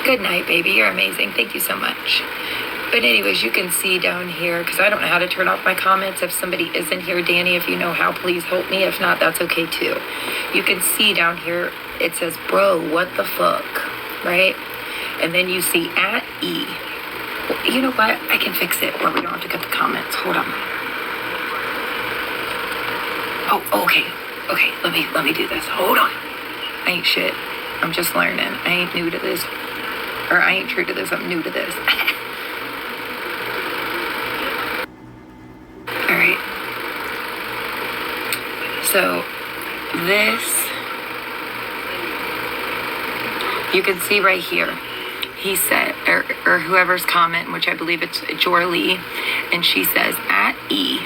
Good night, baby. You're amazing. Thank you so much. But anyways, you can see down here, because I don't know how to turn off my comments. If somebody isn't here, Danny, if you know how, please help me. If not, that's okay too. You can see down here, it says, bro, what the fuck, right? And then you see at E. Well, you know what? I can fix it where we don't have to cut the comments. Hold on. Oh, okay. Okay, let me do this. Hold on. I ain't shit. I'm just learning. I ain't new to this. Or I ain't true to this. I'm new to this. Alright. So, this, you can see right here. He said, or whoever's comment, which I believe it's Jorlee, and she says, at E,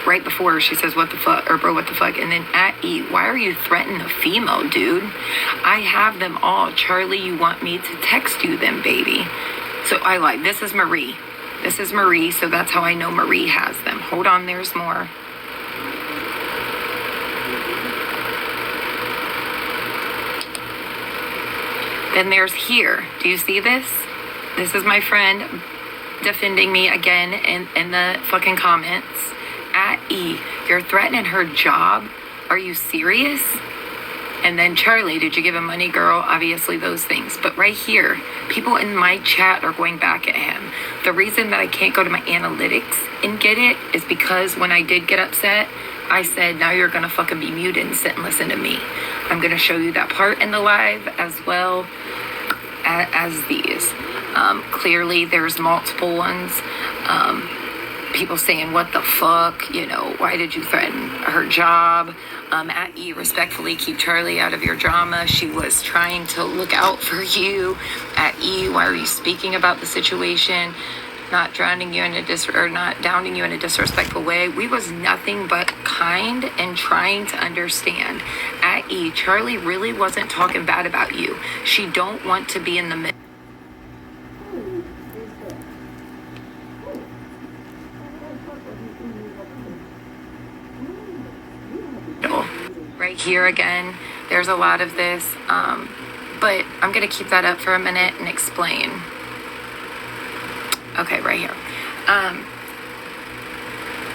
right before she says, what the fuck, or bro, what the fuck, and then at E, why are you threatening a female, dude? I have them all. Charlie, you want me to text you them, baby? So I lied. This is Marie. This is Marie, so that's how I know Marie has them. Hold on, there's more. Then there's here. Do you see this? This is my friend defending me again in the fucking comments. At E, you're threatening her job? Are you serious? And then Charlie, did you give him money, girl? Obviously those things. But right here, people in my chat are going back at him. The reason that I can't go to my analytics and get it is because when I did get upset, I said, now you're gonna fucking be muted and sit and listen to me. I'm gonna show you that part in the live as well as these. Clearly there's multiple ones. People saying, what the fuck, you know, why did you threaten her job? At E, respectfully, keep Charlie out of your drama. She was trying to look out for you. At E, why are you speaking about the situation? Not drowning you in not downing you in a disrespectful way. We was nothing but kind and trying to understand. At E, Charlie really wasn't talking bad about you. She don't want to be in the middle. Right here again, there's a lot of this, but I'm gonna keep that up for a minute and explain. Okay, right here.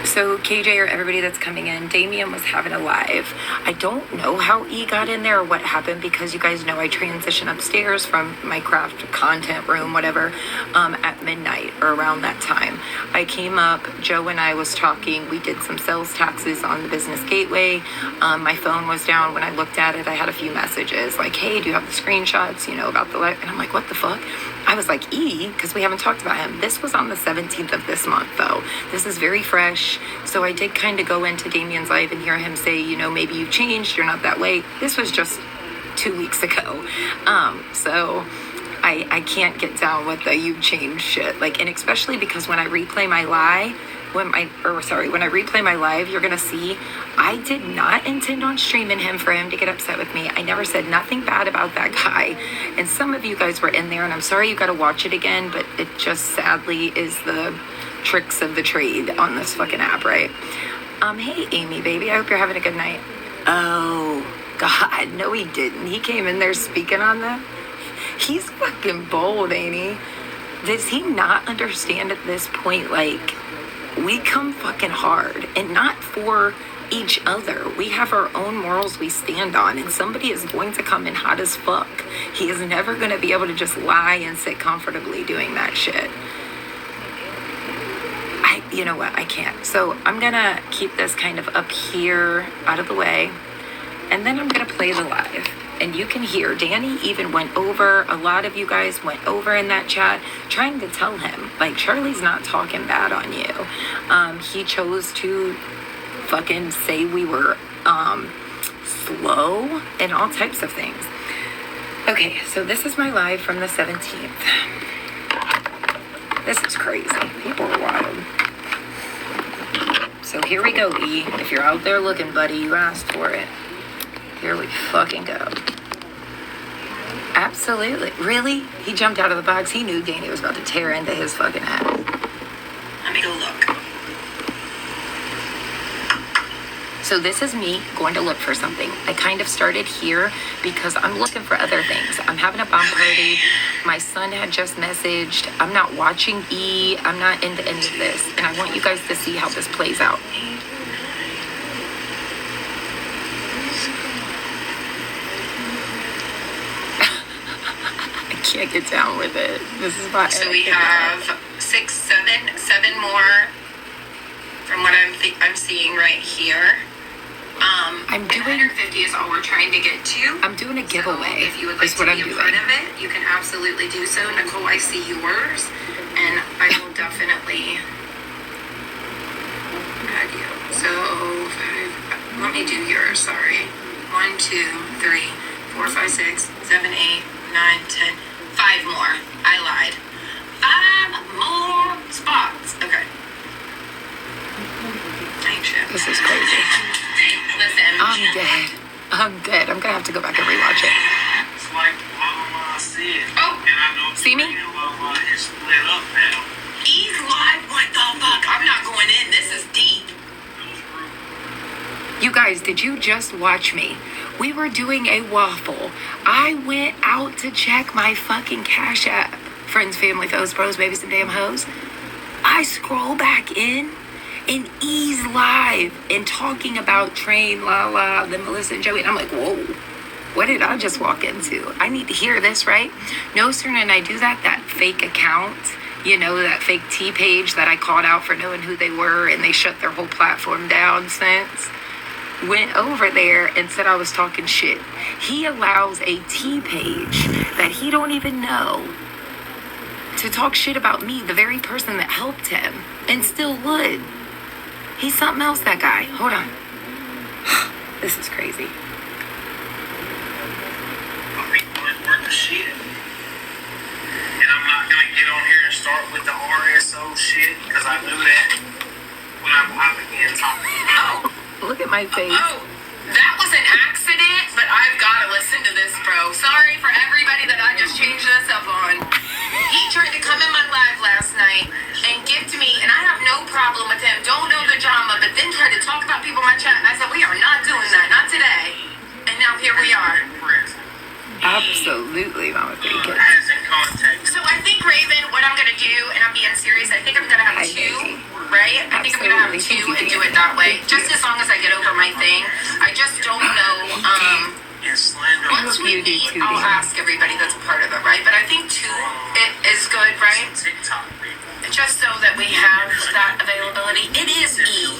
So KJ or everybody that's coming in, Damien was having a live. I don't know how E got in there or what happened because you guys know I transition upstairs from my craft content room, whatever, at midnight or around that time. I came up, Joe and I was talking, we did some sales taxes on the business gateway. My phone was down. When I looked at it, I had a few messages like, hey, do you have the screenshots, you know, about the live? And I'm like, what the fuck? I was like, E, because we haven't talked about him. This was on the 17th of this month, though. This is very fresh. So I did kind of go into Damien's live and hear him say, you know, maybe you've changed. You're not that way. This was just 2 weeks ago. So I can't get down with the you've changed shit. Like, and especially because when I replay my live, when I replay my live, you're gonna see I did not intend on streaming him for him to get upset with me. I never said nothing bad about that guy. And some of you guys were in there, and I'm sorry you gotta watch it again, but it just sadly is the tricks of the trade on this fucking app, right? Hey Amy, baby, I hope you're having a good night. Oh God, no he didn't. He came in there speaking on that. He's fucking bold, ain't he? Does he not understand at this point, like, we come fucking hard and not for each other. We have our own morals we stand on, and somebody is going to come in hot as fuck. He is never going to be able to just lie and sit comfortably doing that shit. You know what? I can't. So I'm going to keep this kind of up here out of the way, and then I'm going to play the live. And you can hear Danny even went over, a lot of you guys went over in that chat trying to tell him, like, Charlie's not talking bad on you. He chose to fucking say we were slow and all types of things. Okay, so this is my live from the 17th. This is crazy. People are wild. So here we go, E. If you're out there looking, buddy, you asked for it. Here we fucking go. Absolutely. Really? He jumped out of the box. He knew Danny was about to tear into his fucking ass. Let me go look. So this is me going to look for something. I kind of started here because I'm looking for other things. I'm having a bomb party. My son had just messaged. I'm not watching E. I'm not into any of this. And I want you guys to see how this plays out. I can't get down with it. This is my So we have seven more from what I'm seeing right here. I'm doing 150 is all we're trying to get to. I'm doing a giveaway. So if you would like is what to I'm be a doing. part of it, you can absolutely do so. Nicole, I see yours, and I will definitely add you. So let me do yours. Sorry. 1, 2, 3, 4, 5, 6, 7, 8, 9, 10. 5 more. I lied. 5 more spots. Okay. Ain't shit. This is crazy. Listen. I'm dead. I'm dead. I'm gonna have to go back and rewatch it. It's like Lala said. Oh, And I know see me? Lala is split up now. He's live. What the fuck? I'm not going in. This is deep. You guys, did you just watch me? We were doing a waffle. I went out to check my fucking Cash App. Friends, family, foes, bros, babies, and damn hoes. I scroll back in and E's live and talking about Train, Lala, then Melissa and Joey. And I'm like, whoa, what did I just walk into? I need to hear this, right? No sooner than I do that fake account, you know, that fake T page that I called out for knowing who they were and they shut their whole platform down since, went over there and said I was talking shit. He allows a T page that he don't even know to talk shit about me, the very person that helped him, and still would. He's something else, that guy. Hold on. This is crazy. People ain't worth the shit. And I'm not gonna get on here and start with the RSO shit, because I knew that when I began talking. Oh. Look at my face. Oh, that was an accident, but I've got to listen to this, bro. Sorry for everybody that I just changed this up on. He tried to come in my live last night and gift me, and I have no problem with him. Don't know the drama, but then tried to talk about people in my chat. And I said, we are not doing that, not today. And now here we are. Absolutely, Mama Bacon. As in context. So I think, Raven, what I'm going to do, and I'm being serious, I think I'm going to have Hi, 2, baby. right? I think I'm going to have Absolutely. 2 and do it that way. Just as long as I get over my thing. I just don't know, And slander. once we You do meet, too, I'll Dana. ask everybody that's a part of it, right? But I think 2 it is good, right? TikTok people. Just so that we have that availability. It is E.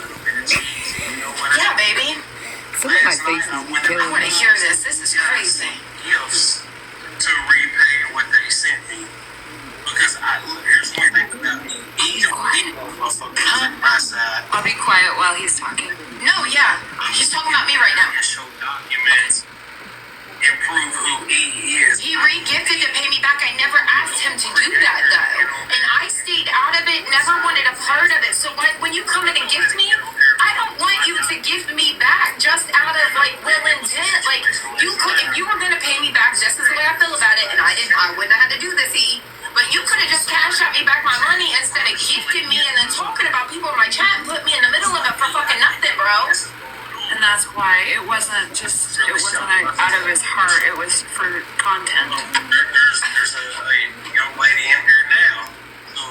Yeah, baby. Some of my faces be I killing want me. to hear this. This is crazy. Gifts to repay what they sent me. Because here's one thing about me. He's motherfuckers on my side. I'll be quiet while he's talking. No, yeah. He's talking about me right now. And show documents and prove who he is. He re-gifted to pay me back. I never asked him to do that, though. And I stayed out of it, never wanted a part of it. So when you come in and gift me, I don't want you to gift me back just out of, like, will intent. Like, you could, if you were going to pay me back just as the way I feel about it, and I wouldn't have had to do this, E. But you could have just cashed out me back my money instead of gifting me and then talking about people in my chat and put me in the middle of it for fucking nothing, bro. And that's why it wasn't out of his heart, it was for content. There's a young lady in here now who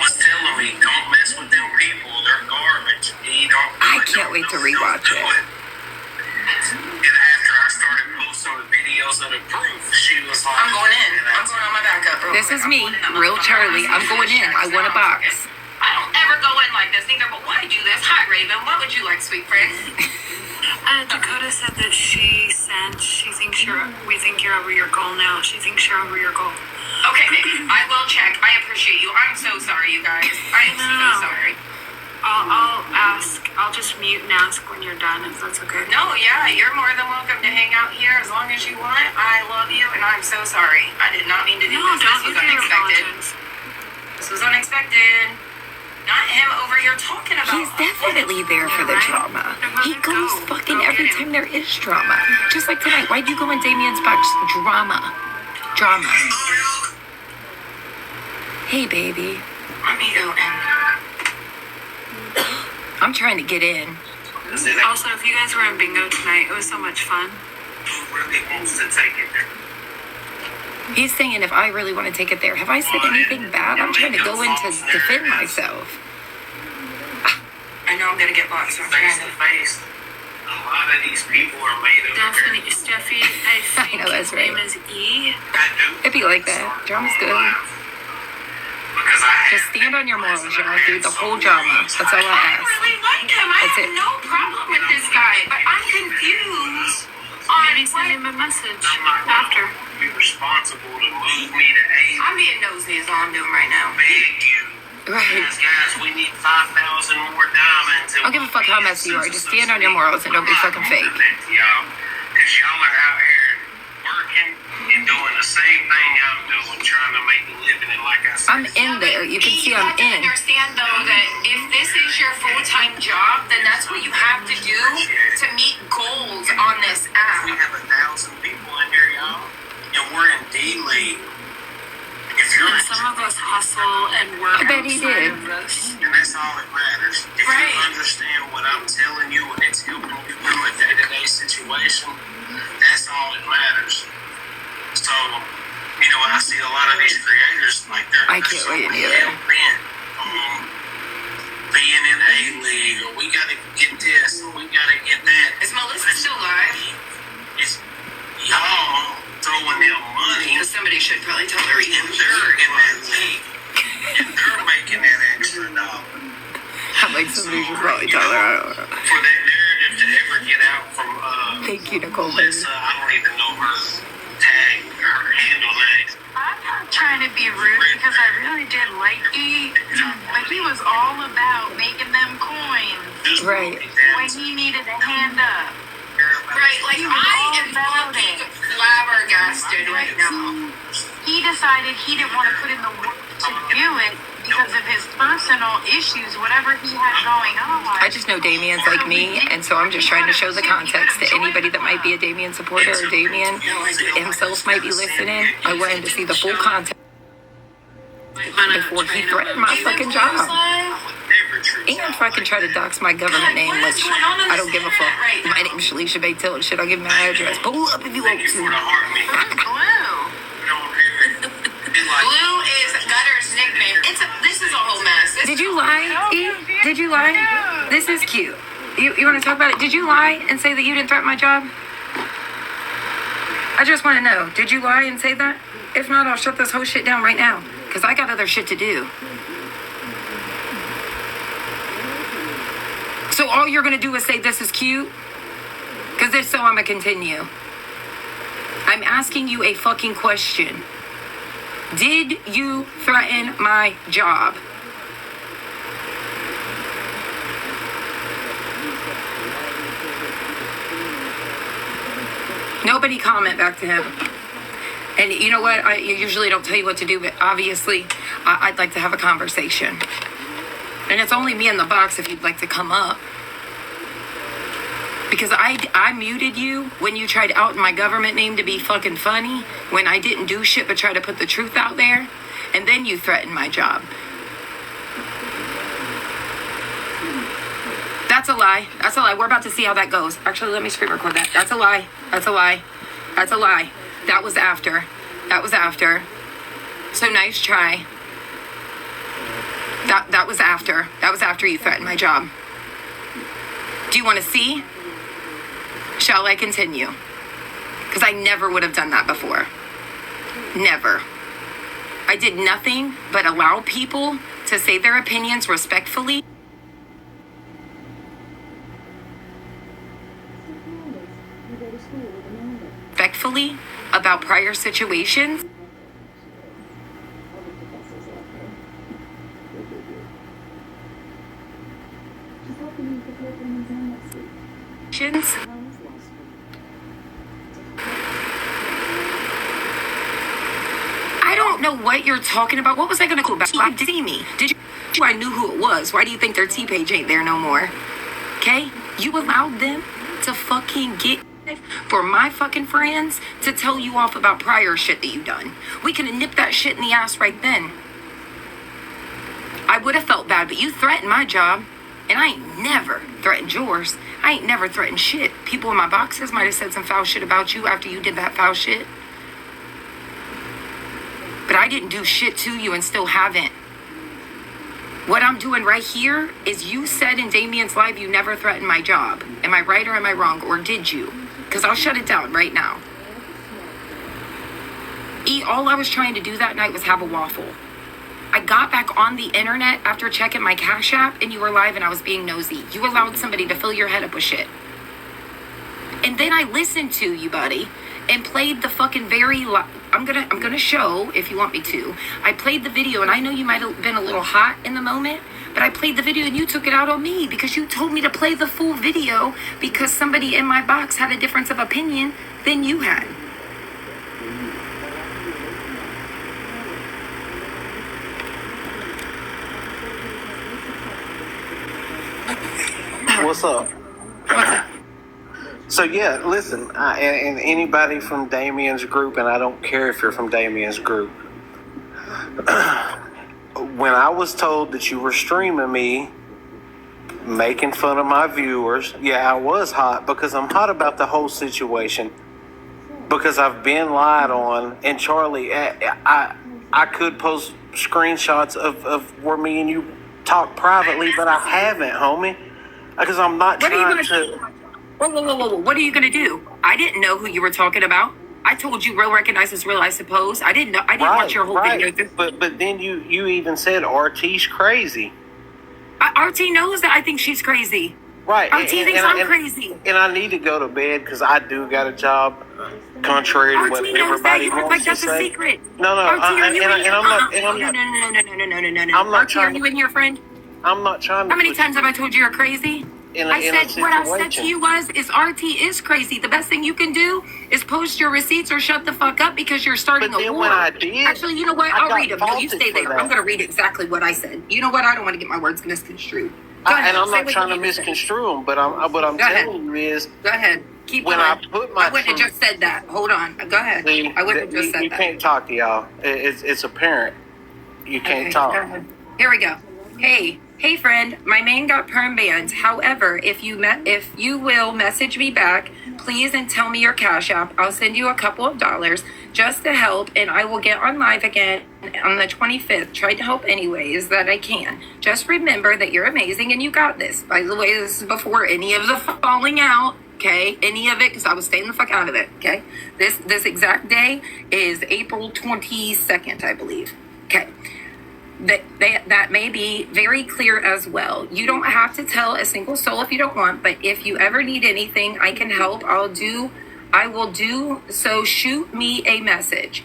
was telling me, don't mess with them people, they're garbage. You don't do I it, can't wait to rewatch do it. And after I started posting the videos of the proof, she was like, I'm going in. I'm going on my backup, bro. This is me, real Charlie. I'm going in. I want a box. I don't ever go in like this either, but why do this? Hi, Raven. What would you like, sweet friend? Dakota said that we think you're over your goal now. She thinks you're over your goal. Okay, baby. I will check. I appreciate you. I'm so sorry, you guys. I am so sorry. I'll ask. I'll just mute and ask when you're done, if that's okay. No, yeah, you're more than welcome to hang out here as long as you want. I love you, and I'm so sorry. I did not mean to do this. This was unexpected. This was unexpected. Not him over here talking about. He's definitely there for the drama. He goes fucking every time there is drama. Just like tonight. Why'd you go in Damien's box? Drama. Drama. Hey, baby. Let me go in. I'm trying to get in. Because it Also, if you guys were in bingo tonight, it was so much fun. really wants to take it there. He's saying if I really want to take it there. Have I said anything bad? I'm trying to go in to defend myself. I know I'm gonna get blocked, so I'm Face trying to to. face, a lot of these people are made of Definitely, Steffi, I think know, that's his name right. is E. I do. It'd be like that. Drama's good. Because I Just stand on your morals, y'all, through the whole drama. That's all I I ask. really like him. I That's have it. no problem with this guy, but I'm confused on Maybe send what. him a message I'm not after. going to be responsible to move me to A. I'm being nosy is all I'm doing right now. Beg you. Right. Guys, we need 5,000 more diamonds. I don't give a fuck how messy you are. Just stand on your morals and don't be fucking fake. Y'all, because y'all are out here working and doing the same thing I'm doing, trying to make a living. And like I said, I'm in there. You can see I'm have to in. understand though that if this is your full-time job, then that's what you have to do to meet goals on this we app. have 1,000 people in here, y'all, and we're in D-League. If you're And some of us hustle and work I bet he outside did. of this. and that's all that matters. If Right. you understand what I'm telling you and it's helping you through a day-to-day situation, that's all that matters. So, you know, I see a lot of these creators, like I can't wait either. bent on being in A-League, or we gotta get this, or we gotta get that. Is Melissa still live? It's y'all throwing them money, Because somebody should probably tell her and they're in that league, and they're making that extra dollar. I'm like, somebody should probably tell her. I don't know. For that narrative to ever get out from Thank you, Nicole. baby. Melissa, I don't even know her tag, her handle name. I'm not trying to be rude because I really did like E, but he was all about making them coins Just Right. when he needed a hand up. Right, like He was I all am about fucking it. flabbergasted right now. He decided he didn't want to put in the work to do it because of his personal issues, whatever he had going on. I just know Damien's like me, and so I'm just trying to show the context to anybody that might be a Damien supporter or Damien himself might be listening. I wanted to see the full context before he threatened my fucking job. And fucking try to dox my government name, which I don't give a fuck. My name's Shalisha Baytel and shit. I'll give my address. Pull up if you want For the to. heart, Blue. don't hear it. Be like, Blue is Gutter's nickname. This is a whole mess. Did you lie, E? Did you lie? This is cute. You want to talk about it? Did you lie and say that you didn't threaten my job? I just want to know. Did you lie and say that? If not, I'll shut this whole shit down right now. Because I got other shit to do. So all you're going to do is say this is cute? Because if so, I'm going to continue. I'm asking you a fucking question. Did you threaten my job? Nobody comment back to him. And you know what? I usually don't tell you what to do, but obviously I'd like to have a conversation. And it's only me in the box if you'd like to come up. Because I muted you when you tried out my government name to be fucking funny, when I didn't do shit but try to put the truth out there, and then you threatened my job. That's a lie. That's a lie. We're about to see how that goes. Actually, let me screen record that. That's a lie. That's a lie. That's a lie. That was after. That was after. So nice try. That was after. That was after you threatened my job. Do you want to see? Shall I continue? Because I never would have done that before. Never. I did nothing but allow people to say their opinions respectfully. Respectfully about prior situations. I don't know what you're talking about. What was I gonna go back? Why did you see me? Did you? I knew who it was. Why do you think their T-page ain't there no more? Okay? You allowed them to fucking get for my fucking friends to tell you off about prior shit that you done. We could have nipped that shit in the ass right then. I would have felt bad, but you threatened my job. And I ain't never threatened yours. I ain't never threatened shit. People in my boxes might have said some foul shit about you after you did that foul shit. But I didn't do shit to you and still haven't. What I'm doing right here is you said in Damien's live you never threatened my job. Am I right or am I wrong? Or did you? Because I'll shut it down right now. All I was trying to do that night was have a waffle. I got back on the internet after checking my Cash App and you were live and I was being nosy. You allowed somebody to fill your head up with shit. And then I listened to you, buddy, and played the fucking I'm gonna show, if you want me to. I played the video, and I know you might have been a little hot in the moment, but I played the video and you took it out on me because you told me to play the full video because somebody in my box had a difference of opinion than you had. What's up? What's up? So yeah, listen, and anybody from Damien's group, and I don't care if you're from Damien's group. When I was told that you were streaming me, making fun of my viewers, yeah, I was hot because I'm hot about the whole situation. Because I've been lied on, and Charlie, I could post screenshots of where me and you talk privately, but I haven't, homie. Because I'm not trying to. Whoa. What are you going to do? I didn't know who you were talking about. I told you real recognizes real, I suppose. I didn't know. I didn't watch your whole video. But then you even said RT's crazy. RT knows that I think she's crazy. Right. RT thinks I'm crazy. And I need to go to bed because I do got a job, contrary to what everybody wants like to that's say. a secret. No. RT, are you in here? I'm not. No. RT, are you in here, friend? I'm not trying to. How many times have I told you you're crazy? What I said to you is RT is crazy. The best thing you can do is post your receipts or shut the fuck up because you're starting a war. When I did, actually, you know what? I'll read them. No, you stay there. I'm going to read exactly what I said. You know what? I don't want to get my words misconstrued. And I'm not trying to misconstrue them, but what I'm telling you is, go ahead. Keep when going. I put my I wouldn't have just said that. Hold on. Go ahead. I wouldn't have just said that. You can't talk to y'all. It's apparent. You can't talk. Go ahead. Here we go. Hey friend, my main got perm banned. However, if you will message me back, please, and tell me your Cash App, I'll send you a couple of dollars just to help, and I will get on live again on the 25th. Try to help any ways that I can. Just remember that you're amazing and you got this. By the way, this is before any of the falling out. Okay, any of it, because I was staying the fuck out of it. Okay, this exact day is April 22nd, I believe. Okay. That may be very clear as well. You don't have to tell a single soul if you don't want, but if you ever need anything, I can help. I will do so. Shoot me a message.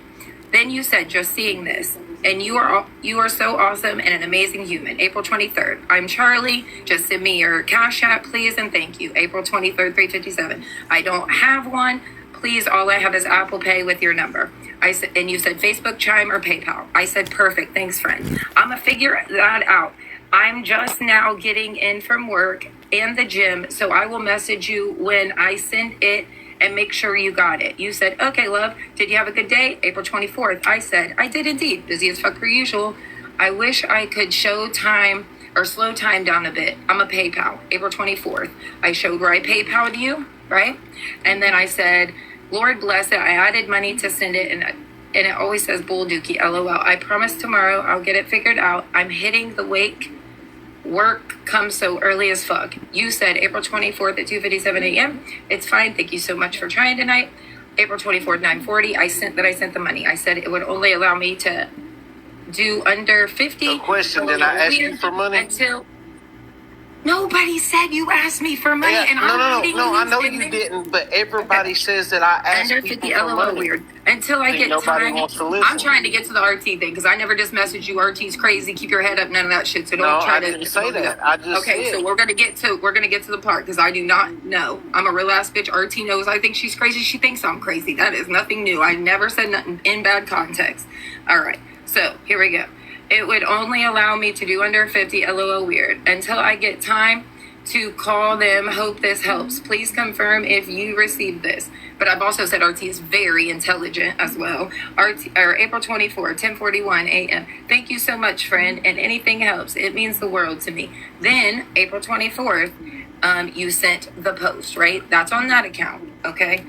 Then you said, just seeing this, and you are so awesome and an amazing human. April 23rd. I'm Charlie. Just send me your Cash App, please, and thank you. April 23rd, 3:57. I don't have one. Please, all I have is Apple Pay with your number. I said, and you said Facebook, Chime, or PayPal. I said, perfect. Thanks, friend. I'm going to figure that out. I'm just now getting in from work and the gym, so I will message you when I send it and make sure you got it. You said, okay, love. Did you have a good day? April 24th. I said, I did indeed. Busy as fuck per usual. I wish I could show time or slow time down a bit. I'm a PayPal. April 24th. I showed where I PayPal'd you, right? And then I said, Lord bless it. I added money to send it, and it always says Bull Dookie, LOL. I promise tomorrow I'll get it figured out. I'm hitting the wake. Work comes so early as fuck. You said April 24th at 2:57 a.m. It's fine. Thank you so much for trying tonight. April 24th, 9:40. I sent the money. I said it would only allow me to do under 50. No question. Did I ask you for money? Until nobody said you asked me for money. Yeah, and no, I know you didn't, but everybody says that I asked under people 50 for LOL money. weird. Until I get nobody time. wants to listen. I'm trying to get to the RT thing because I never just messaged you. RT's crazy. Keep your head up. None of that shit. So don't No, try I to. didn't say that. I just okay. said. So we're gonna get to the part because I do not know. I'm a real ass bitch. RT knows I think she's crazy. She thinks I'm crazy. That is nothing new. I never said nothing in bad context. All right. So here we go. It would only allow me to do under 50 LOL weird until I get time. to call them. Hope this helps. Please confirm if you received this. But I've also said RT is very intelligent as well. April 24, 10:41 a.m. Thank you so much, friend. And anything helps. It means the world to me. Then April 24th, you sent the post, right? That's on that account. Okay.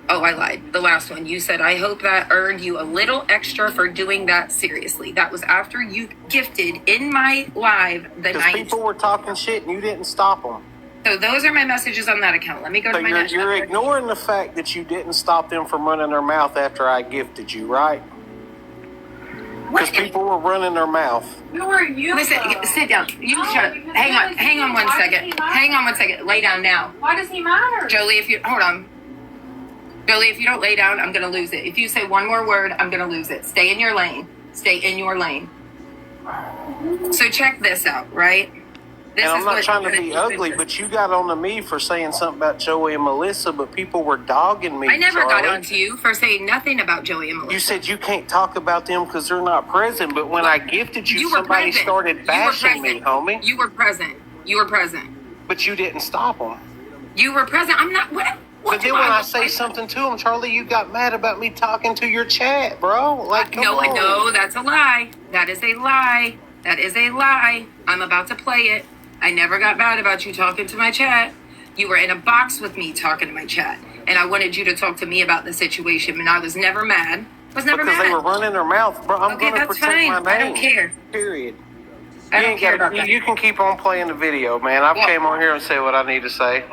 Oh, I lied. The last one. You said, I hope that earned you a little extra for doing that seriously. That was after you gifted in my live the Because night. people were talking shit and you didn't stop them. So those are my messages on that account. Let me go So to my next you're ignoring the fact that you didn't stop them from running their mouth after I gifted you, right? Because people were running their mouth. Who are you? Listen, sit down. You shut up. Hang on one second. Hang on one second. Lay down now. Why does he matter? Jolie, hold on. Jolie, if you don't lay down, I'm going to lose it. If you say one more word, I'm going to lose it. Stay in your lane. Stay in your lane. So check this out, right? This And I'm is not what- trying to be ugly, but you got on to me for saying something about Joey and Melissa, but people were dogging me. I never got Charlie. on to you for saying nothing about Joey and Melissa. You said you can't talk about them because they're not present, but when I gifted you, were somebody present. started You were bashing me, present. homie. You were present. You were present. But you didn't stop them. You were present. I'm not. What But then do when I look say like? something to them, Charlie, you got mad about me talking to your chat, bro. Like, come No, on. no, that's a lie. That is a lie. That is a lie. I'm about to play it. I never got mad about you talking to my chat. You were in a box with me talking to my chat. And I wanted you to talk to me about the situation. And I was never mad. Was never Because mad. they were running their mouth, bro. I'm Okay, going to that's protect fine. my name. I don't care. Period. I You don't ain't care gotta- about that. You can keep on playing the video, man. I've Yeah. came on here and said what I need to say.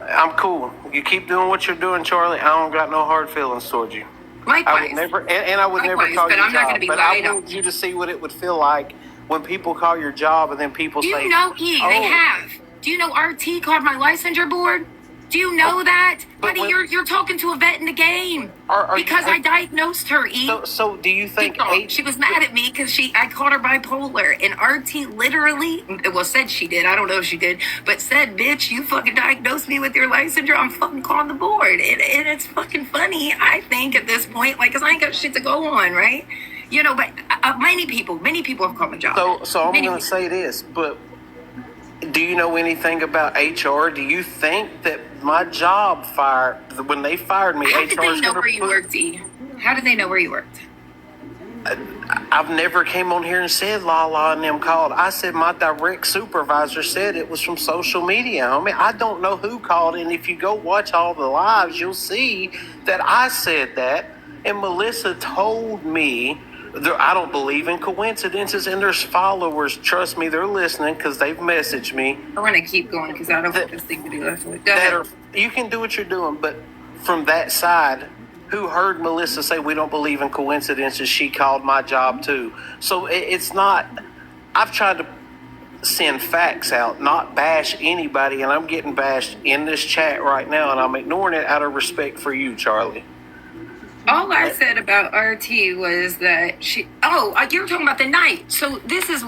I'm cool. You keep doing what you're doing, Charlie. I don't got no hard feelings towards you. I Likewise. would never, and I would never Likewise, call but you I'm not job. gonna be But I lied on. want you to see what it would feel like when people call your job and then people Do say, you know, E? They "Oh." have. Do you know RT called my licensure board? Do you know that? but Buddy, when- you're talking to a vet in the game. Are you- Because I diagnosed her, E. So do you think She was mad at me because I called her bipolar, and RT literally, well, said she did. I don't know if she did, but said, "Bitch, you fucking diagnosed me with your licensure. I'm fucking calling the board," and it's fucking funny. I think at this point, like, cause I ain't got shit to go on, right? You know, but many people have called my job. So I'm Many going to people. say this, but do you know anything about HR? Do you think that my job when they fired me, How HR did they is know going where you worked, E? How did they know where you worked? I've never came on here and said Lala and them called. I said my direct supervisor said it was from social media, homie. I don't know who called, and if you go watch all the lives, you'll see that I said that. And Melissa told me, I don't believe in coincidences, and there's followers. Trust me, they're listening because they've messaged me. I want to keep going because I don't want this thing to be left with. Go That ahead. are, you can do what you're doing, but from that side, who heard Melissa say we don't believe in coincidences, she called my job too. So it's not, I've tried to send facts out, not bash anybody, and I'm getting bashed in this chat right now, and I'm ignoring it out of respect for you, Charlie. All I said about RT was that she. Oh, you were talking about the night. So this is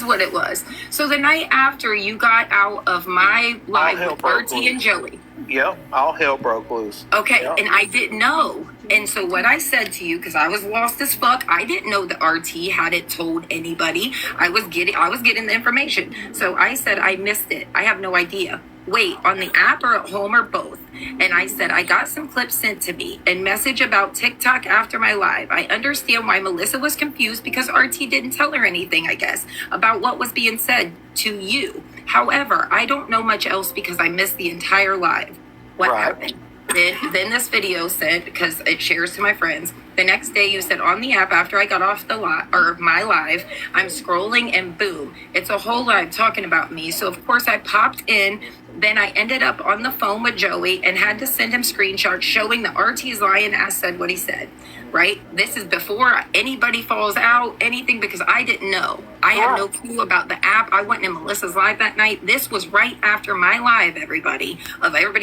what it was. So the night after you got out of my live hell with broke RT loose. and Joey. Yep, all hell broke loose. Okay, Yep. and I didn't know. And so what I said to you, because I was lost as fuck, I didn't know that RT hadn't told anybody. I was getting the information. So I said I missed it. I have no idea. Wait, on the app or at home or both? And I said I got some clips sent to me and message about TikTok after my live. I understand why Melissa was confused because RT didn't tell her anything, I guess, about what was being said to you. However, I don't know much else because I missed the entire live. What Right. happened? Then this video said, because it shares to my friends, the next day you said on the app after I got off my live, I'm scrolling and boom, it's a whole live talking about me. So of course I popped in. Then I ended up on the phone with Joey and had to send him screenshots showing that RT's lying ass said what he said, right? This is before anybody falls out, anything, because I didn't know. I had no clue about the app. I went in Melissa's live that night. This was right after my live, everybody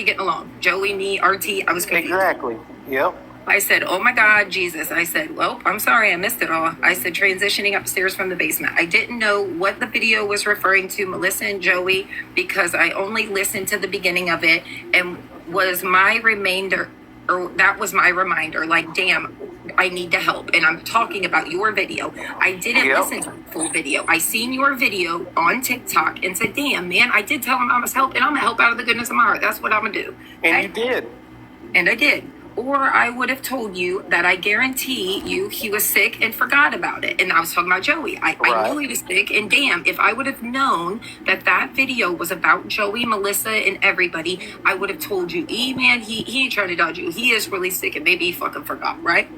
getting along. Joey, me, RT, I was confused. Exactly. Yep. I said, oh my God, Jesus. I said, well, I'm sorry, I missed it all. I said, transitioning upstairs from the basement. I didn't know what the video was referring to, Melissa and Joey, because I only listened to the beginning of it and that was my reminder. Like, damn, I need to help. And I'm talking about your video. I didn't Yep. listen to the full video. I seen your video on TikTok and said, damn, man, I did tell him I must help, and I'm going to help out of the goodness of my heart. That's what I'm going to do. And Okay? you did. And I did. Or I would have told you that I guarantee you he was sick and forgot about it. And I was talking about Joey. I Right. knew he was sick. And damn, if I would have known that that video was about Joey, Melissa, and everybody, I would have told you, man, he ain't trying to dodge you. He is really sick and maybe he fucking forgot, right?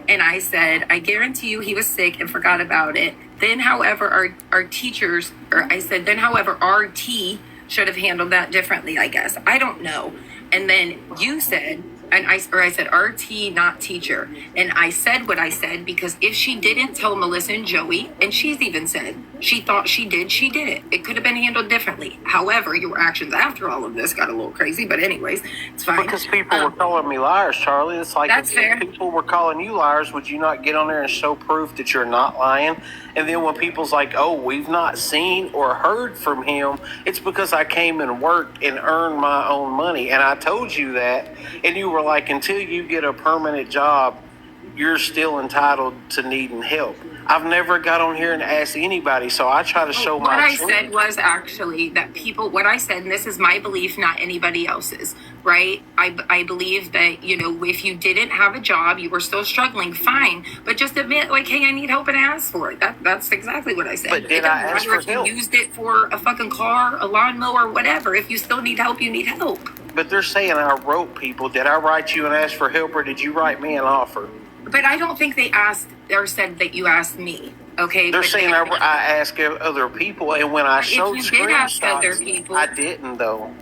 And I said, I guarantee you he was sick and forgot about it. Then, however, our teachers, or I said, then, however, RT should have handled that differently, I guess. I don't know. And then you said, I said RT, not teacher. And I said what I said because if she didn't tell Melissa and Joey, and she's even said she thought she did it. It could have been handled differently. However, your actions after all of this got a little crazy, but anyways, it's fine. Because people were calling me liars, Charlie. It's like That's if fair. people were calling you liars, would you not get on there and show proof that you're not lying? And then when people's like, oh, we've not seen or heard from him, it's because I came and worked and earned my own money. And I told you that. And you were like, until you get a permanent job, you're still entitled to needing help. I've never got on here and asked anybody, so I try to show What my I truth. said was actually that people, what I said, and this is my belief, not anybody else's, right? I believe that, you know, if you didn't have a job, you were still struggling, fine. But just admit, like, hey, I need help and ask for it. That's exactly what I said. But did It doesn't I ask matter for if you help? used it for a fucking car, a lawnmower, whatever. If you still need help, you need help. But they're saying I wrote people. Did I write you and ask for help, or did you write me an offer? But I don't think they asked or said that you asked me. Okay, They're but saying I ask other people, and when I If showed you did ask other screenshots, people- I didn't though.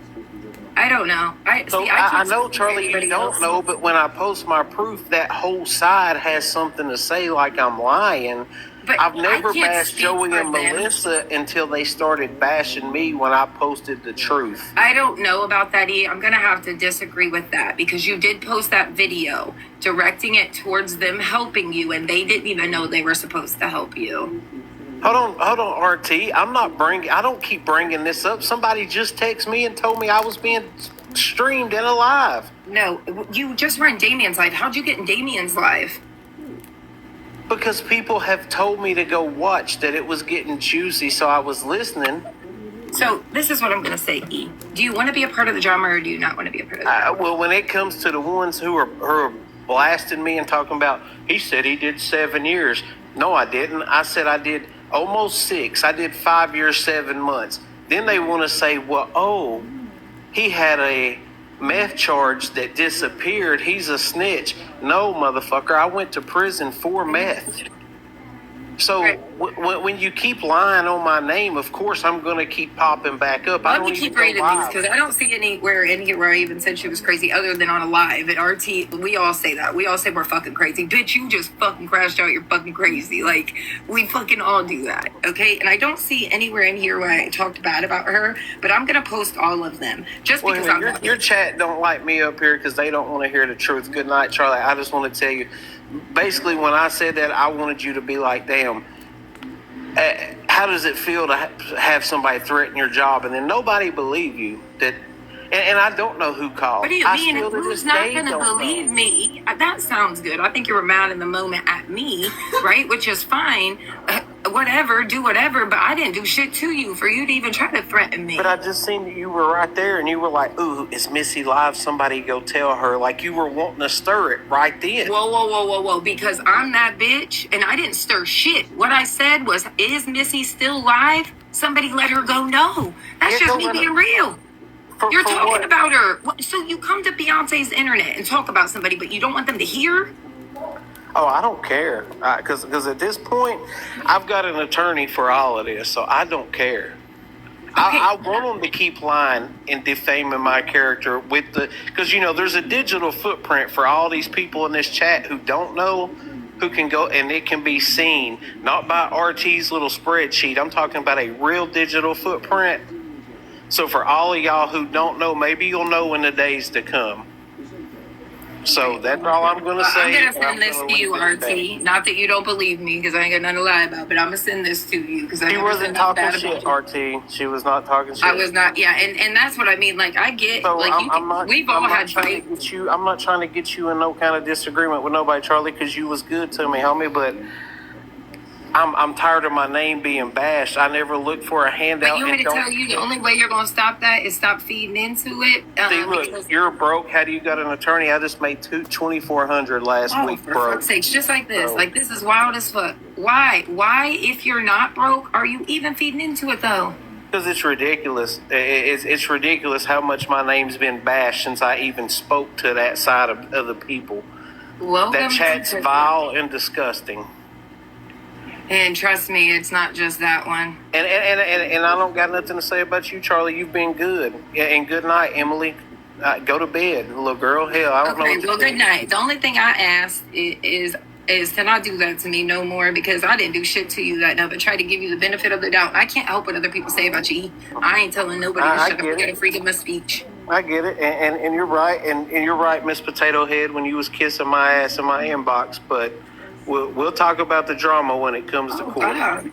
I don't know. I I can't know, speak for Charlie, you anybody don't else. know, but when I post my proof, that whole side has something to say like I'm lying. But I've I never can't bashed speak Joey for and them. Melissa until they started bashing me when I posted the truth. I don't know about that, E. I'm going to have to disagree with that because you did post that video directing it towards them helping you, and they didn't even know they were supposed to help you. Hold on, RT. I don't keep bringing this up. Somebody just texted me and told me I was being streamed and alive. No, you just were in Damien's live. How'd you get in Damien's live? Because people have told me to go watch that it was getting juicy, so I was listening. So this is what I'm going to say, E. Do you want to be a part of the drama or do you not want to be a part of the drama? Well, when it comes to the ones who are blasting me and talking about, he said he did 7 years. No, I didn't. I said I did almost 6. I did 5 years, 7 months. Then they want to say, well, oh, he had a meth charge that disappeared. He's a snitch. No, motherfucker. I went to prison for meth. So Right. when you keep lying on my name, of course I'm going to keep popping back up. I Let don't me even keep go reading these live. because I don't see anywhere in here where I even said she was crazy other than on a live. At RT, we all say that. We all say we're fucking crazy. Bitch, you just fucking crashed out. You're fucking crazy. Like, we fucking all do that, okay? And I don't see anywhere in here where I talked bad about her, but I'm going to post all of them just because I'm not. Your chat don't like me up here because they don't want to hear the truth. Good night, Charlie. I just want to tell you, basically, when I said that, I wanted you to be like, damn, how does it feel to have somebody threaten your job and then nobody believe you? And I don't know who called. What do you I mean? still to Who's this not day going to don't know. believe me? That sounds good. I think you were mad in the moment at me, right? Which is fine. Whatever, do whatever. But I didn't do shit to you for you to even try to threaten me. But I just seen you were right there and you were like, ooh, is Missy live? Somebody go tell her. Like you were wanting to stir it right then. Whoa. Because I'm that bitch and I didn't stir shit. What I said was, is Missy still live? Somebody let her go. No. That's Yeah, just go me let her- being real. For- You're for talking what? about her. So you come to Beyonce's internet and talk about somebody, but you don't want them to hear? Oh, I don't care. Because at this point, I've got an attorney for all of this, so I don't care. I want them to keep lying and defaming my character with because there's a digital footprint for all these people in this chat who don't know, who can go and it can be seen, not by RT's little spreadsheet. I'm talking about a real digital footprint. So for all of y'all who don't know, maybe you'll know in the days to come. So that's all I'm going to I'm say. gonna and I'm send this gonna to you, leave it at that. RT. Not that you don't believe me, because I ain't got nothing to lie about. But I'm gonna send this to you because I She never wasn't said nothing talking bad shit, about you. RT. She was not talking shit. I was not. Yeah, and that's what I mean. Like I get. So like you. I'm not. We've all I'm not had trying fights. to get you. I'm not trying to get you in no kind of disagreement with nobody, Charlie, because you was good to me, homie. But I'm tired of my name being bashed. I never looked for a handout. But you want me and to don't- tell you the only way you're gonna stop that is stop feeding into it. See, because- look, you're broke. How do you got an attorney? I just made $2,400 last Oh, week, for bro. fuck's sakes, just like this. Bro. Like, this is wild as fuck. Why? Why, if you're not broke, are you even feeding into it, though? Because it's ridiculous. It's ridiculous how much my name's been bashed since I even spoke to that side of the people. Welcome That chat's to- vile and disgusting. And trust me, it's not just that one. And I don't got nothing to say about you, Charlie. You've been good. And good night, Emily. Go to bed, little girl. Hell, I don't know. Okay, what to well, do. good night. The only thing I asked is to not do that to me no more, because I didn't do shit to you that night, but try to give you the benefit of the doubt. I can't help what other people say about you. I ain't telling nobody to I shut up get and get it. a freedom of speech. I get it, and you're right, and you're right, Miss Potato Head, when you was kissing my ass in my inbox. But we'll talk about the drama when it comes to Oh, court. God.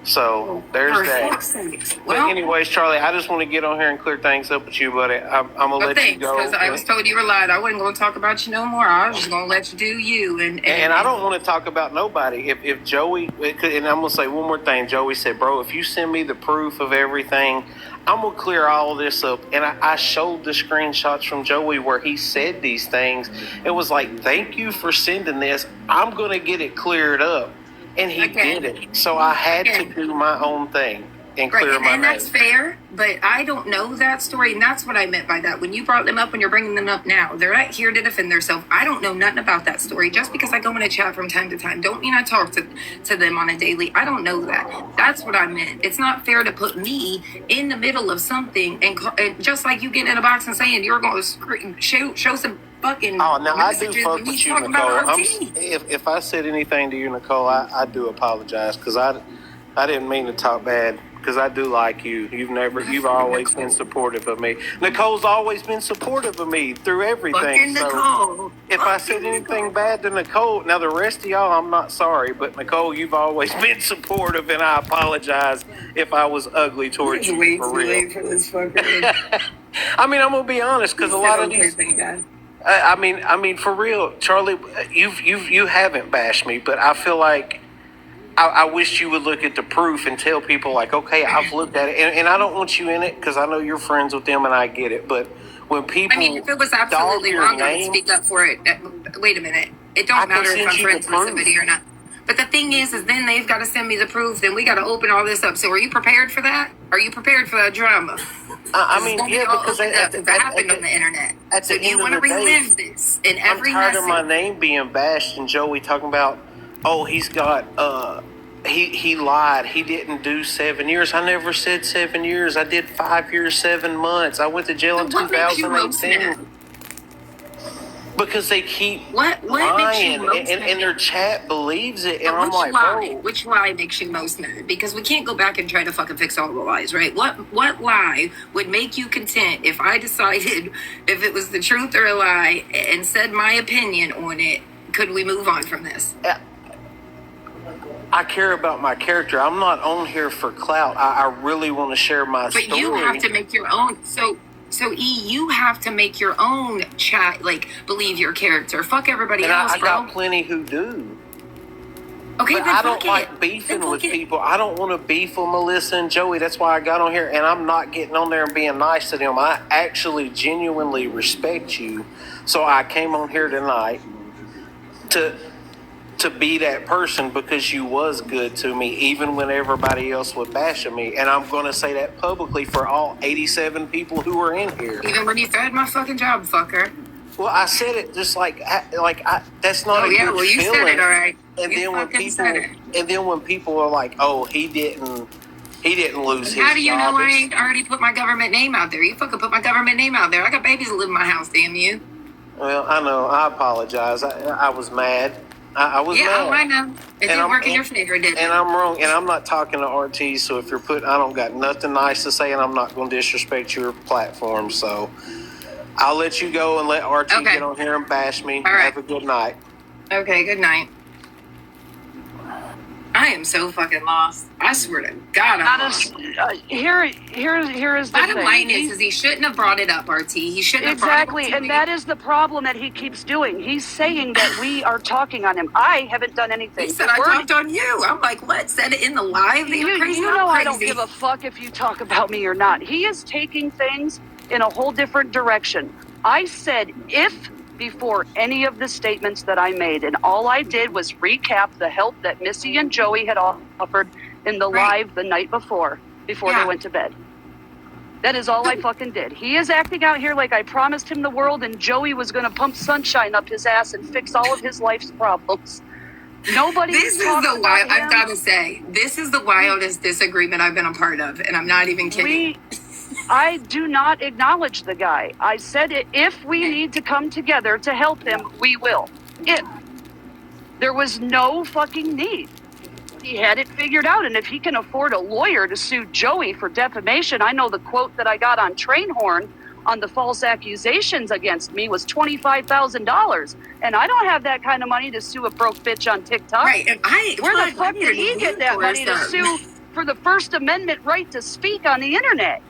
So there's For that. fuck's sake. But Well, anyways, Charlie, I just want to get on here and clear things up with you, buddy. I'm gonna well, let you thanks, go. because I was told you were lying. I wasn't going to talk about you no more. I was just going to let you do you. And I don't want to talk about nobody. If Joey, and I'm gonna say one more thing. Joey said, "Bro, if you send me the proof of everything, I'm gonna clear all of this up." And I showed the screenshots from Joey where he said these things. It was like, "Thank you for sending this. I'm gonna get it cleared up," and he Okay. did it. So I had Okay. to do my own thing and Right, clear and my that's name. fair, but I don't know that story, and that's what I meant by that. When you brought them up, when you're bringing them up now, they're not here to defend themselves. I don't know nothing about that story. Just because I go in a chat from time to time, don't mean I talk to them on a daily. I don't know that. That's what I meant. It's not fair to put me in the middle of something, and just like you getting in a box and saying you're going to show some fucking Oh, now I do messages fuck when you with you, talking Nicole. about RT. If I said anything to you, Nicole, I do apologize because I didn't mean to talk bad because I do like you. You've always been supportive of me. Nicole's always been supportive of me through everything. Fucking So Nicole. if I said anything bad to Nicole, now the rest of y'all, I'm not sorry, but Nicole, you've always been supportive, and I apologize if I was ugly towards It's you way for too real. late for this fucker. I mean, I'm gonna be honest because a lot of these. I mean, for real, Charlie, you haven't bashed me, but I feel like I wish you would look at the proof and tell people like, okay, I've looked at it, and I don't want you in it because I know you're friends with them and I get it. But when people, I mean, if it was dog absolutely your wrong, I would name, speak up for it. Wait a minute. It I don't can matter if send I'm you friends the with proof. somebody or not. But the thing is then they've got to send me the proof. Then we got to open all this up. So are you prepared for that? Are you prepared for that drama? I mean, It's gonna be yeah, all because opened up if it happened on the internet. So do you want to relive this in I'm every tired of my message? name being bashed and Joey talking about, oh, he's got he lied. He didn't do 7 years. I never said 7 years. I did 5 years, 7 months. I went to jail in So what makes you most 2018. mad? Because they keep What makes lying, you most and mad? their chat believes it, and But I'm like, bro. which lie makes you most mad? Because we can't go back and try to fucking fix all the lies, right? What lie would make you content if I decided if it was the truth or a lie and said my opinion on it? Could we move on from this? I care about my character. I'm not on here for clout. I really want to share my But story. you have to make your own. So you have to make your own chat, like believe your character. Fuck everybody and else, I bro. got plenty who do. Okay, But then I don't fuck like it. beefing Then with fuck it. people. I don't want to beef with Melissa and Joey. That's why I got on here, and I'm not getting on there and being nice to them. I actually genuinely respect you, so I came on here tonight to be that person because you was good to me, even when everybody else would bash at me. And I'm going to say that publicly for all 87 people who are in here. Even when you fed my fucking job, fucker. Well, I said it just like that's not Oh a yeah, good well you feeling. said it, all right. And You then when fucking said it. people are like, "Oh, he didn't lose his How do you job." know I ain't already put my government name out there? You fucking put my government name out there. I got babies that live in my house, damn you. Well, I know. I apologize. I was mad. I was Yeah, mad. oh, I know. It didn't I'm- work in your favor, did it? And I'm wrong. And I'm not talking to RT. So if you're I don't got nothing nice to say, and I'm not going to disrespect your platform. So I'll let you go and let RT Okay. get on here and bash me. All right. Have a good night. Okay, good night. I am so fucking lost. I swear to God, I'm lost. Here is the Bottom thing. line is he shouldn't have brought it up, RT. He shouldn't have brought Exactly, it up. and that is the problem that he keeps doing. He's saying that we are talking on him. I haven't done anything. He said The I word- talked on you. I'm like, what? Said it in the live? You're crazy. You I'm know I crazy. don't give a fuck if you talk about me or not. He is taking things in a whole different direction. I said if before any of the statements that I made, and all I did was recap the help that Missy and Joey had offered in the live the night before they went to bed. That is all I fucking did. He is acting out here like I promised him the world and Joey was going to pump sunshine up his ass and fix all of his life's problems. Nobody This is talks the about wild. him. I've got to say, this is the wildest disagreement I've been a part of, and I'm not even kidding. I do not acknowledge the guy. I said if we need to come together to help him, we will. If there was no fucking need. He had it figured out, and if he can afford a lawyer to sue Joey for defamation, I know the quote that I got on Trainhorn on the false accusations against me was $25,000, and I don't have that kind of money to sue a broke bitch on TikTok. Right, and Where the fuck did he get that money to sue for the First Amendment right to speak on the internet?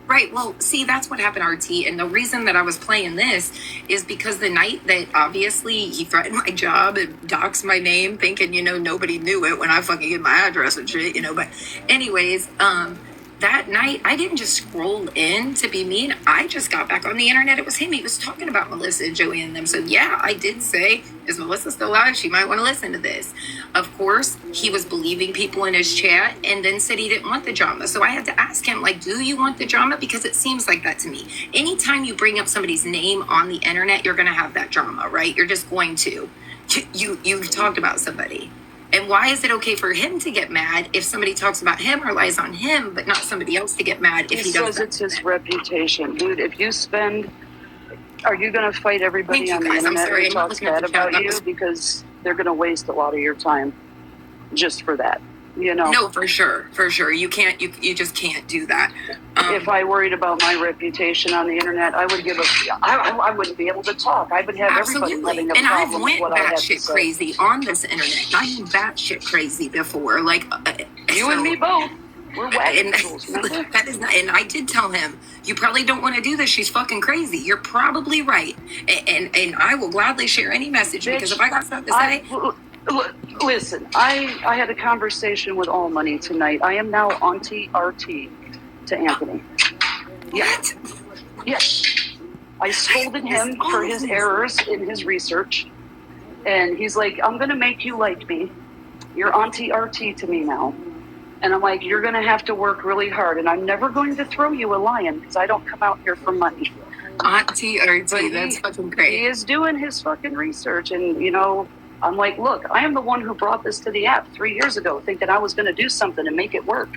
Right. Well, see, that's what happened, RT. And the reason that I was playing this is because the night that obviously he threatened my job and doxed my name, thinking, nobody knew it when I fucking gave my address and shit, But anyways, that night I didn't just scroll in to be mean. I just got back on the internet. It was him. He was talking about Melissa and Joey and them. So yeah, I did say, is Melissa still alive? She might want to listen to this. Of course, he was believing people in his chat and then said he didn't want the drama. So I had to ask him, do you want the drama? Because it seems like that to me. Anytime you bring up somebody's name on the internet, you're going to have that drama, right? You're just going to. You've talked about somebody. And why is it okay for him to get mad if somebody talks about him or lies on him, but not somebody else to get mad if he does? Says it's his reputation, dude. If you spend, are you going to fight everybody on the internet who talks bad about you? Because they're going to waste a lot of your time just for that. No, for sure. You can't. You just can't do that. If I worried about my reputation on the internet, I would I wouldn't be able to talk. I would have everybody having a and I've problem went with what I have to batshit say. crazy on this internet. I've been batshit crazy before. You and me both. We're wagon And tools, remember? that is not, and I did tell him, you probably don't want to do this. She's fucking crazy. You're probably right. And I will gladly share any message because if I got something to say. Listen, I had a conversation with All Money tonight. I am now Auntie RT to Anthony. What? Yes. I scolded him for his errors in his research. And he's like, I'm going to make you like me. You're Auntie RT to me now. And I'm like, you're going to have to work really hard. And I'm never going to throw you a lion because I don't come out here for money. Auntie RT, But that's fucking He great. is doing his fucking research. And, I'm like, look, I am the one who brought this to the app 3 years ago, thinking I was going to do something and make it work.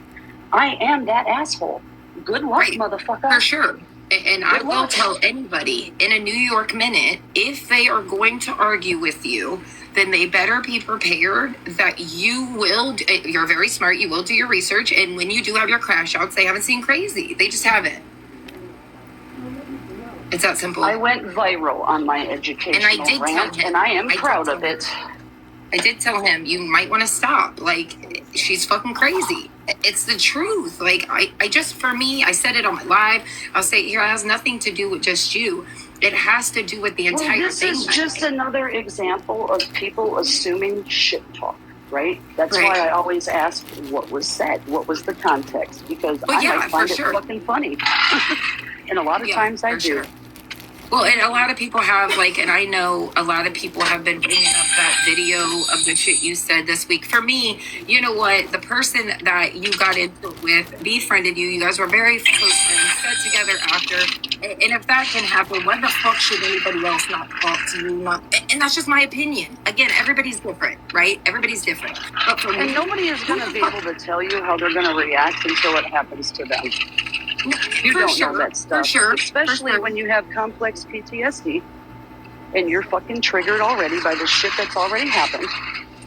I am that asshole. Good luck, Right. motherfucker. For sure. And I will tell anybody in a New York minute, if they are going to argue with you, then they better be prepared that you're very smart, you will do your research, and when you do have your crash outs, they haven't seen crazy. They just haven't. It's that simple. I went viral on my educational And I did rant, tell him. and I am I did proud tell of it. I did tell him, you might want to stop. She's fucking crazy. It's the truth. I just, for me, I said it on my live. I'll say it has nothing to do with just you. It has to do with the entire Well, this thing. is just another example of people assuming shit talk, right? That's Right. why I always ask what was said, what was the context, because Well, I yeah, might find for it sure. fucking funny. And a lot of Yeah, times I for do. sure. Well, and a lot of people have, and I know a lot of people have been bringing up that video of the shit you said this week. For me, you know what? The person that you got into it with befriended you. You guys were very close friends, sat together after. And if that can happen, why the fuck should anybody else not talk to you? And that's just my opinion. Again, everybody's different, right? Everybody's different. But for And me, nobody is going to be able to tell you how they're going to react until it happens to them. You for don't sure, know that stuff. For sure. Especially for sure. when you have complex PTSD and you're fucking triggered already by the shit that's already happened.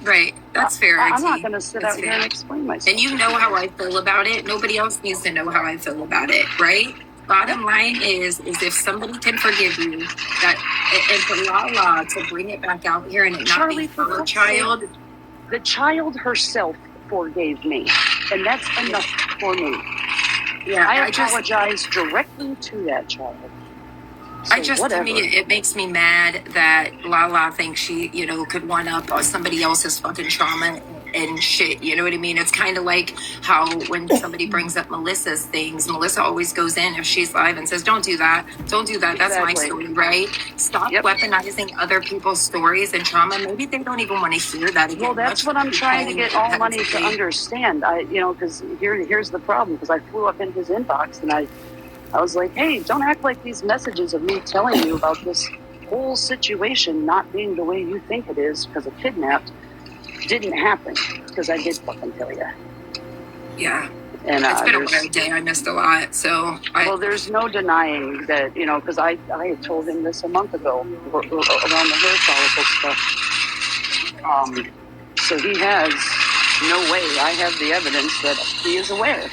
Right. That's fair. I'm IT. not going to sit That's out here fair. and explain myself. And you know how I feel about it. Nobody else needs to know how I feel about it, right? Bottom line is if somebody can forgive you, that and for Lala to bring it back out here and it not Charlie, be for her fuck's child. sake, the child herself forgave me, and that's enough for me. Yeah, I apologize directly to that child. So to me, it makes me mad that Lala thinks she, could one up on somebody else's fucking trauma and shit. You know what I mean? It's kind of like how when somebody brings up Melissa's things, Melissa always goes in if she's live and says, "Don't do that. Don't do that. That's my story, right?" Stop weaponizing other people's stories and trauma. Maybe they don't even want to hear that again. Well, that's what I'm trying to get all money to understand. Because here's the problem. Because I flew up in his inbox and I was like, hey, don't act like these messages of me telling you about this whole situation not being the way you think it is because of kidnapped didn't happen, because I did fucking tell you. Yeah. And it's been a weird day. I missed a lot. Well, there's no denying that, because I had told him this a month ago around the hair follicle stuff. So he has no way. I have the evidence that he is aware.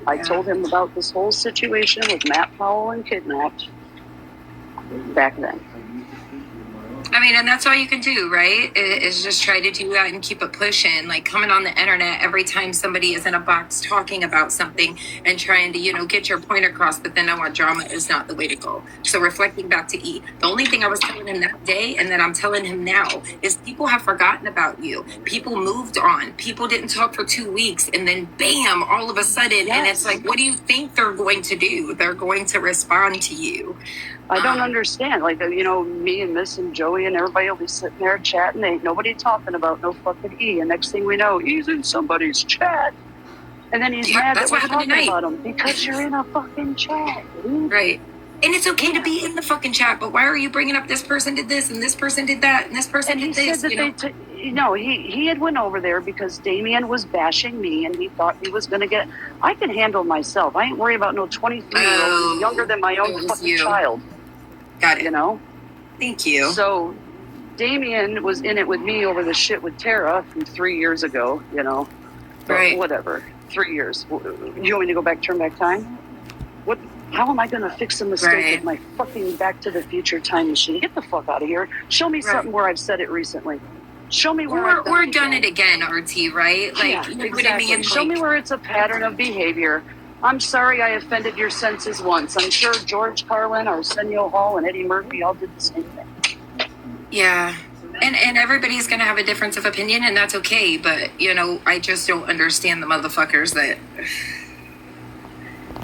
I told him about this whole situation with Matt Powell and kidnapped back then. I mean, and that's all you can do, right? Is just try to do that and keep it pushing. Like coming on the internet every time somebody is in a box talking about something and trying to, get your point across, but then I want drama is not the way to go. So reflecting back to E, the only thing I was telling him that day and that I'm telling him now is people have forgotten about you. People moved on. People didn't talk for 2 weeks and then bam, all of a sudden. And it's like, what do you think they're going to do? They're going to respond to you. I don't understand. Like, me and Miss and Joey and everybody will be sitting there chatting. Ain't nobody talking about no fucking E. And next thing we know, he's in somebody's chat. And then he's mad that we're talking about him because you're in a fucking chat, dude. Right. And it's okay to be in the fucking chat, but why are you bringing up this person did this and this person did that and this person did this? Said that he had went over there because Damien was bashing me and he thought he was going to get. I can handle myself. I ain't worried about no 23-year-old younger than my own fucking child. Got it. Thank you. So Damien was in it with me over the shit with Tara from 3 years ago, Right. Whatever. 3 years. You want me to go back, turn back time? What? How am I going to fix a mistake with my fucking Back to the Future time machine? Get the fuck out of here. Show me something where I've said it recently. Show me where I've done it again, RT, right? Like, exactly. What I mean? Show me where it's a pattern of behavior. I'm sorry I offended your senses once. I'm sure George Carlin, Arsenio Hall, and Eddie Murphy all did the same thing. Yeah. And everybody's going to have a difference of opinion, and that's okay. But, I just don't understand the motherfuckers that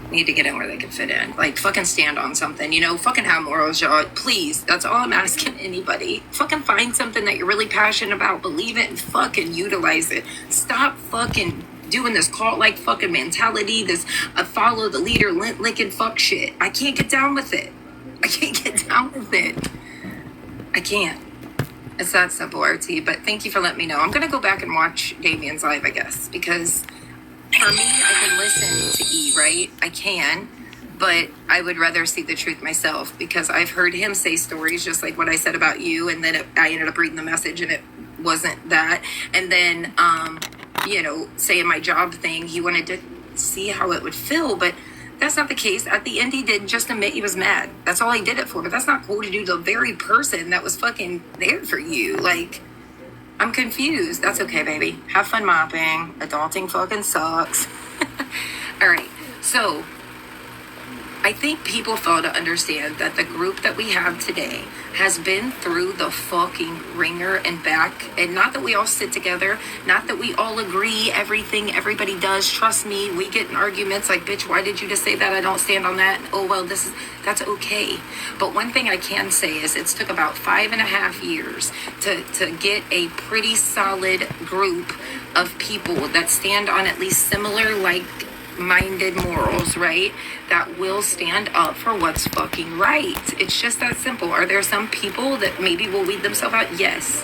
need to get in where they can fit in. Like, fucking stand on something, fucking have morals, y'all. Please, that's all I'm asking anybody. Fucking find something that you're really passionate about, believe it, and fucking utilize it. Stop fucking doing this cult-like fucking mentality, this follow the leader, licking fuck shit. I can't get down with it. I can't get down with it. I can't. It's that simple, RT. But thank you for letting me know. I'm going to go back and watch Damien's live, I guess, because for me, I can listen to E, right? I can, but I would rather see the truth myself because I've heard him say stories just like what I said about you, and then I ended up reading the message and it wasn't that. And then, saying my job thing, he wanted to see how it would feel, but that's not the case. At the end, he did just admit he was mad. That's all he did it for, but that's not cool to do to the very person that was fucking there for you. Like, I'm confused. That's okay, baby. Have fun mopping. Adulting fucking sucks. All right. So I think people fail to understand that the group that we have today has been through the fucking ringer and back. And not that we all sit together, not that we all agree everything everybody does. Trust me, we get in arguments like, bitch, why did you just say that? I don't stand on that. Oh, well, that's okay. But one thing I can say is it's took about 5.5 years to get a pretty solid group of people that stand on at least similar, minded morals, right? That will stand up for what's fucking right. It's just that simple. Are there some people that maybe will weed themselves out? Yes.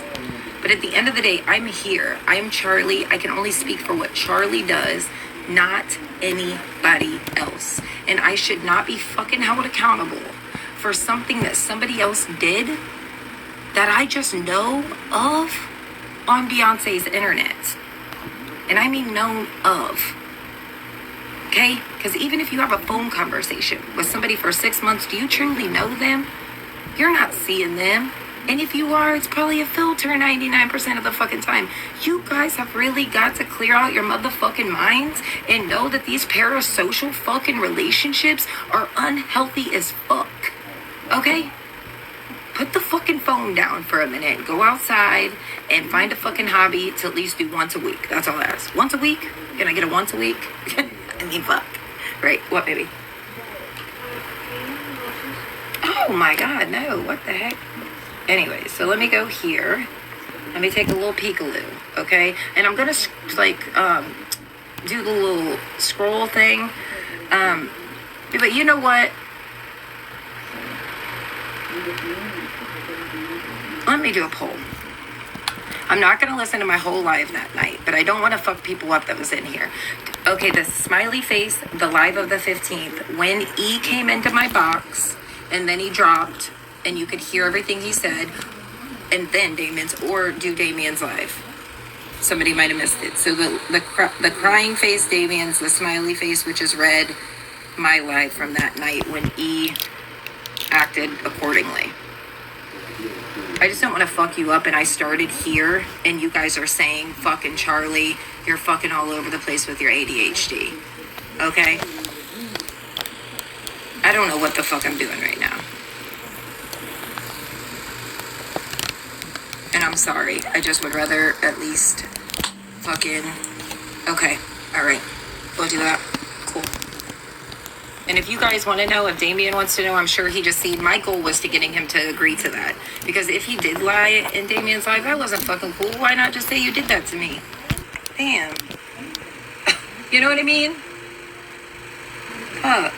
But at the end of the day, I'm here. I'm Charlie. I can only speak for what Charlie does, not anybody else. And I should not be fucking held accountable for something that somebody else did that I just know of on Beyonce's internet. And I mean known of. Okay? Because even if you have a phone conversation with somebody for 6 months, do you truly know them? You're not seeing them. And if you are, it's probably a filter 99% of the fucking time. You guys have really got to clear out your motherfucking minds and know that these parasocial fucking relationships are unhealthy as fuck. Okay? Put the fucking phone down for a minute. Go outside and find a fucking hobby to at least do once a week. That's all I ask. Once a week? Can I get a once a week? I mean, fuck. Right? What, baby? Oh my god, no. What the heck? Anyway, so let me go here. Let me take a little peekaloo, okay? And I'm gonna do the little scroll thing. But you know what? Let me do a poll. I'm not gonna listen to my whole live that night, but I don't want to fuck people up that was in here. Okay, the smiley face, the live of the 15th, when E came into my box and then he dropped, and you could hear everything he said, and then Damien's, or do Damien's live. Somebody might have missed it. So the crying face, Damien's, the smiley face, which is red, my live from that night when E acted accordingly. I just don't want to fuck you up, and I started here, and you guys are saying, fucking Charlie, you're fucking all over the place with your ADHD. Okay? I don't know what the fuck I'm doing right now. And I'm sorry. I just would rather at least fucking... Okay. Alright. We'll do that. Cool. And if you guys want to know, if Damien wants to know, I'm sure he just seen. My goal was to getting him to agree to that. Because if he did lie in Damien's life, that wasn't fucking cool. Why not just say you did that to me? Damn. You know what I mean? Fuck.